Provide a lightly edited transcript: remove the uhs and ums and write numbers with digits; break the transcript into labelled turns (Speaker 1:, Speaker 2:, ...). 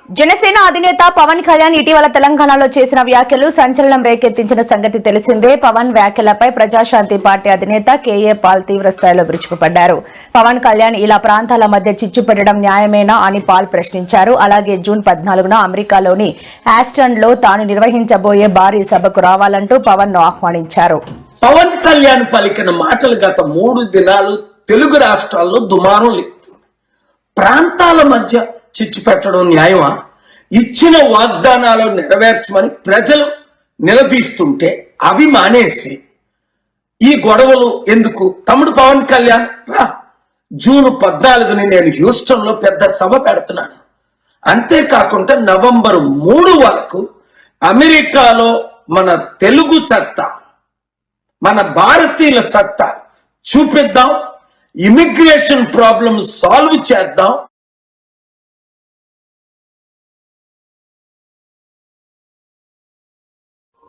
Speaker 1: జనసేన అధినేత పవన్ కళ్యాణ్ ఇటీవల తెలంగాణలో చేసిన వ్యాఖ్యలు సంచలనం రేకెత్తించిన సంగతి తెలిసిందే. పవన్ వ్యాఖ్యలపై ప్రజాశాంతి పార్టీ అధినేత కేఏ పాల్ తీవ్ర స్థాయిలో విరుచుకుపడ్డారు. పవన్ కళ్యాణ్ ఇలా ప్రాంతాల మధ్య చిచ్చు పెట్టడం న్యాయమేనా అని పాల్ ప్రశ్నించారు. అలాగే జూన్ 14న అమెరికాలోని ఆస్టన్ లో తాను నిర్వహించబోయే భారీ సభకు రావాలంటూ పవన్ ను ఆహ్వానించారు.
Speaker 2: పవన్ కళ్యాణ్ పలికిన మాటలు గత 3 దినాలు తెలుగు రాష్ట్రాల్లో దుమారం లేదు. ప్రాంతాల మధ్య చిచ్చు పెట్టడం న్యాయమా? ఇచ్చిన వాగ్దానాలు నెరవేర్చమని ప్రజలు నిలదీస్తుంటే అవి మానేసి ఈ గొడవలు ఎందుకు? తమ్ముడు పవన్ కళ్యాణ్ రా, జూన్ 14ని నేను హ్యూస్టన్ లో పెద్ద సభ పెడుతున్నాను. అంతేకాకుండా నవంబర్ 3 వరకు అమెరికాలో మన తెలుగు సత్తా, మన భారతీయుల సత్తా చూపిద్దాం. ఇమిగ్రేషన్ ప్రాబ్లమ్ సాల్వ్ చేద్దాం.